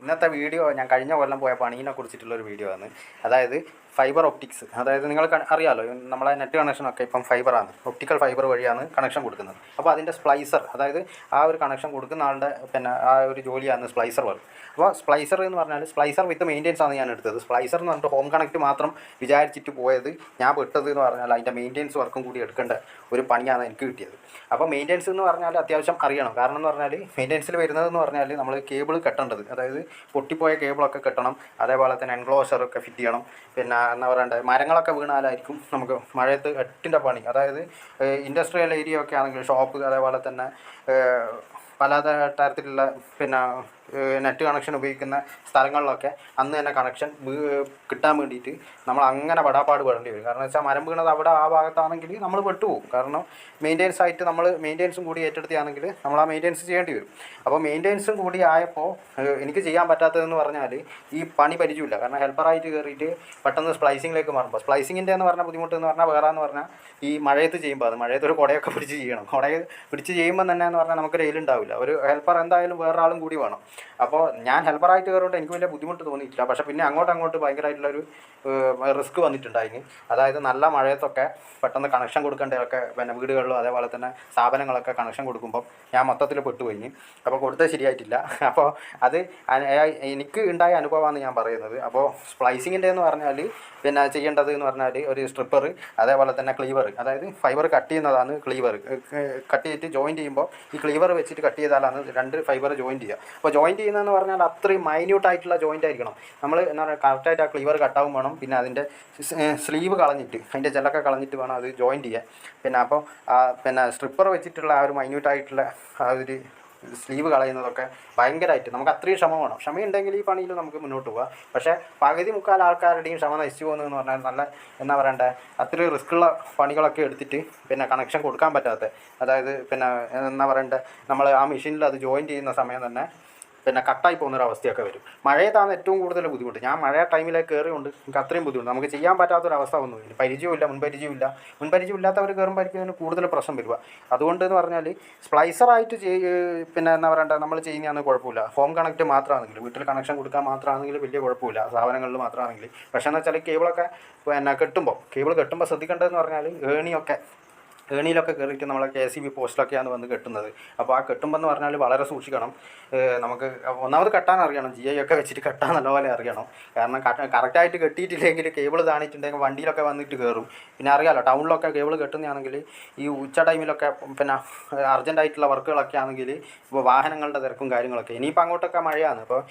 ഇന്നത്തെ വീഡിയോ ഞാൻ കഴിഞ്ഞ കൊല്ലം പോയ പണീനെ കുറിച്ചിട്ടുള്ളൊരു വീഡിയോ ആണ്. അതായത് ഫൈബർ ഒപ്റ്റിക്സ്. അതായത് നിങ്ങൾക്ക് അറിയാമല്ലോ, നമ്മളെ നെറ്റ് കണക്ഷനൊക്കെ ഇപ്പം ഫൈബറാണ്, ഒപ്റ്റിക്കൽ ഫൈബർ വഴിയാണ് കണക്ഷൻ കൊടുക്കുന്നത്. അപ്പോൾ അതിൻ്റെ സ്പ്ലൈസർ, അതായത് ആ ഒരു കണക്ഷൻ കൊടുക്കുന്ന ആളുടെ ആ ഒരു ജോലിയാണ് സ്പ്ലൈസർ വർക്ക്. അപ്പോൾ സ്പ്ലൈസർ എന്ന് പറഞ്ഞാൽ സ്പ്ലൈസർ വിത്ത് മെയിൻ്റെനൻസ് ആണ് ഞാൻ എടുത്തത്. സ്പ്ലൈസർ എന്ന് പറഞ്ഞിട്ട് ഹോം കണക്റ്റ് മാത്രം വിചാരിച്ചിട്ട് പോയത്, ഞാൻ പെട്ടത് എന്ന് പറഞ്ഞാൽ അതിൻ്റെ മെയിൻ്റെനൻസ് വർക്കും കൂടി എടുക്കേണ്ട ഒരു പണിയാണ് എനിക്ക് കിട്ടിയത്. അപ്പോൾ മെയിൻ്റെനൻസ് എന്ന് പറഞ്ഞാൽ അത്യാവശ്യം അറിയണം. കാരണം എന്ന് പറഞ്ഞാൽ മെയിൻ്റെനൻസിൽ വരുന്നതെന്ന് പറഞ്ഞാൽ നമ്മൾ കേബിൾ കെട്ടേണ്ടത്, അതായത് പൊട്ടിപ്പോയ കേബിളൊക്കെ കെട്ടണം. അതേപോലെ തന്നെ എൻക്ലോഷറൊക്കെ ഫിറ്റ് ചെയ്യണം. പിന്നെ എന്താ പറയണ്ടത്, മരങ്ങളൊക്കെ വീണാലായിരിക്കും നമുക്ക് മഴയത്ത് എട്ടിൻ്റെ പണി. അതായത് ഇൻഡസ്ട്രിയൽ ഏരിയ ഒക്കെ ആണെങ്കിൽ ഷോപ്പ്, അതേപോലെ തന്നെ പല തരത്തിലുള്ള പിന്നെ നെറ്റ് കണക്ഷൻ ഉപയോഗിക്കുന്ന സ്ഥലങ്ങളിലൊക്കെ അന്ന് തന്നെ കണക്ഷൻ കിട്ടാൻ വേണ്ടിയിട്ട് നമ്മൾ അങ്ങനെ പെടാപ്പാട് പെടേണ്ടി വരും. കാരണം വെച്ചാൽ മരം വീണത് അവിടെ ആ ഭാഗത്താണെങ്കിൽ നമ്മൾ പെട്ടുപോകും. കാരണം മെയിൻ്റെനൻസ് ആയിട്ട് നമ്മൾ മെയിൻ്റെനൻസും കൂടി ഏറ്റെടുത്താണെങ്കിൽ നമ്മൾ ആ മെയിൻ്റെനൻസ് ചെയ്യേണ്ടി വരും. അപ്പോൾ മെയിൻ്റെനൻസും കൂടി ആയപ്പോൾ എനിക്ക് ചെയ്യാൻ പറ്റാത്തതെന്ന് പറഞ്ഞാൽ ഈ പണി പരിചയമില്ല. കാരണം ഹെൽപ്പറായിട്ട് കയറിയിട്ട് പെട്ടെന്ന് സ്പ്ലൈസിങ്ങിലേക്ക് മാറുമ്പോൾ, സ്പ്ലൈസിങ്ങിൻ്റെ എന്ന് പറഞ്ഞാൽ ബുദ്ധിമുട്ട് എന്ന് പറഞ്ഞാൽ വേറെ എന്ന് പറഞ്ഞാൽ ഈ മഴയത്ത് ചെയ്യുമ്പോൾ, അത് മഴയത്ത് ഒരു കുടയൊക്കെ പിടിച്ച് ചെയ്യണം. കുടയെ പിടിച്ച് ചെയ്യുമ്പോൾ തന്നെ എന്ന് പറഞ്ഞാൽ നമുക്ക് റെയിലുണ്ടാവില്ല. ഒരു ഹെൽപ്പർ എന്തായാലും വേറൊരാളും കൂടി വേണം. അപ്പോൾ ഞാൻ ഹെൽപ്പറായിട്ട് കയറുകൊണ്ട് എനിക്ക് വലിയ ബുദ്ധിമുട്ട് തോന്നിയിട്ടില്ല. പക്ഷേ പിന്നെ അങ്ങോട്ട് ഭയങ്കരമായിട്ടുള്ളൊരു റിസ്ക് വന്നിട്ടുണ്ടായിരുന്നു. അതായത് നല്ല മഴയത്തൊക്കെ പെട്ടെന്ന് കണക്ഷൻ കൊടുക്കേണ്ടതൊക്കെ പിന്നെ വീടുകളിലും അതേപോലെ തന്നെ സ്ഥാപനങ്ങളൊക്കെ കണക്ഷൻ കൊടുക്കുമ്പോൾ ഞാൻ മൊത്തത്തിൽ പെട്ടുപോയി. അപ്പോൾ കൊടുത്തത് ശരിയായിട്ടില്ല. അപ്പോൾ അത് എനിക്ക് ഉണ്ടായ അനുഭവമാണ് ഞാൻ പറയുന്നത്. അപ്പോൾ സ്പ്ലൈസിങ്ങിൻ്റെ എന്ന് പറഞ്ഞാൽ പിന്നെ ചെയ്യേണ്ടത് എന്ന് പറഞ്ഞാൽ ഒരു സ്ട്രിപ്പർ, അതേപോലെ തന്നെ ക്ലീവർ, അതായത് ഫൈബർ കട്ട് ചെയ്യുന്നതാണ് ക്ലീവർ. കട്ട് ചെയ്തിട്ട് ജോയിൻറ്റ് ചെയ്യുമ്പോൾ ഈ ക്ലീവർ വെച്ചിട്ട് കട്ട് ചെയ്താലാണ് രണ്ട് ഫൈബർ ജോയിൻറ്റ് ചെയ്യുക. അപ്പോൾ ജോയിൻറ്റ് ചെയ്യുന്നതെന്ന് പറഞ്ഞാൽ അത്രയും മൈന്യൂട്ടായിട്ടുള്ള ജോയിൻ്റ് ആയിരിക്കണം. നമ്മൾ എന്താ പറയുക, കറക്റ്റായിട്ട് ആ ക്ലീവർ കട്ടാവും വേണം. പിന്നെ അതിൻ്റെ സ്ലീവ് കളഞ്ഞിട്ട്, അതിൻ്റെ ജെല്ലൊക്കെ കളഞ്ഞിട്ട് വേണം അത് ജോയിൻറ്റ് ചെയ്യാൻ. പിന്നെ അപ്പോൾ പിന്നെ സ്ട്രിപ്പർ വെച്ചിട്ടുള്ള ആ ഒരു മൈന്യൂട്ടായിട്ടുള്ള ആ ഒരു സ്ലീവ് കളയുന്നതൊക്കെ ഭയങ്കരമായിട്ട് നമുക്ക് അത്രയും ക്ഷമ വേണം. ക്ഷമയുണ്ടെങ്കിൽ ഈ പണിയിൽ നമുക്ക് മുന്നോട്ട് പോകാം. പക്ഷേ പകുതി മുക്കാൽ ആൾക്കാരുടെയും ക്ഷമ നശിച്ചു പോകുന്നതെന്ന് പറഞ്ഞാൽ നല്ല എന്താ പറയണ്ടേ, അത്രയും റിസ്ക്കുള്ള പണികളൊക്കെ എടുത്തിട്ട് പിന്നെ കണക്ഷൻ കൊടുക്കാൻ പറ്റാത്ത, അതായത് പിന്നെ എന്താ പറയണ്ടേ, നമ്മൾ ആ മെഷീനിൽ അത് ജോയിൻ ചെയ്യുന്ന സമയം തന്നെ പിന്നെ കട്ടായി പോകുന്നൊരവസ്ഥയൊക്കെ വരും. മഴയത്താണ് ഏറ്റവും കൂടുതൽ ബുദ്ധിമുട്ട്. ഞാൻ മഴ ടൈമിലേക്ക് കയറിയുണ്ട് എനിക്ക് അത്രയും ബുദ്ധിമുട്ട്. നമുക്ക് ചെയ്യാൻ പറ്റാത്തൊരവസ്ഥ വന്നു. പരിചയമില്ല, മുൻപരിചയമില്ലാത്തവർ കയറുമ്പോഴായിരിക്കും അതിന് കൂടുതൽ പ്രശ്നം വരിക. അതുകൊണ്ട് എന്ന് പറഞ്ഞാൽ സ്പ്ലൈസറായിട്ട് പിന്നെ എന്താ പറയണ്ടേ, നമ്മൾ ചെയ്യുന്നതാണ് കുഴപ്പമില്ല. ഹോം കണക്റ്റ് മാത്രമാണെങ്കിൽ, വീട്ടിൽ കണക്ഷൻ കൊടുക്കാൻ മാത്രമാണെങ്കിൽ വലിയ കുഴപ്പമില്ല, സ്ഥാപനങ്ങളിൽ മാത്രമാണെങ്കിൽ. പക്ഷേ എന്ന് വെച്ചാൽ കേബിളൊക്കെ പിന്നെ കേബിൾ കെട്ടുമ്പോൾ ശ്രദ്ധിക്കേണ്ടതെന്ന് പറഞ്ഞാൽ ഏണിയിലൊക്കെ കയറിയിട്ട് നമ്മളെ KCB പോസ്റ്റിലൊക്കെയാണ് വന്ന് കെട്ടുന്നത്. അപ്പോൾ ആ കെട്ടുമ്പോൾ എന്ന് പറഞ്ഞാൽ വളരെ സൂക്ഷിക്കണം. നമുക്ക് ഒന്നാമത് കെട്ടാൻ അറിയണം, GI ഒക്കെ വെച്ചിട്ട് കെട്ടാൻ നല്ലപോലെ അറിയണം. കാരണം കറക്റ്റായിട്ട് കെട്ടിയിട്ടില്ലെങ്കിൽ കേബിൾ താണിട്ടുണ്ടെങ്കിൽ വണ്ടിയിലൊക്കെ വന്നിട്ട് കയറും. പിന്നെ അറിയാമല്ലോ, ടൗണിലൊക്കെ കേബിൾ കെട്ടുന്നതാണെങ്കിൽ ഈ ഉച്ച ടൈമിലൊക്കെ പിന്നെ അർജൻറ്റായിട്ടുള്ള വർക്കുകളൊക്കെ ആണെങ്കിൽ ഇപ്പോൾ വാഹനങ്ങളുടെ തിരക്കും കാര്യങ്ങളൊക്കെ. ഇനിയിപ്പോൾ അങ്ങോട്ടൊക്കെ മഴയാണ്. അപ്പോൾ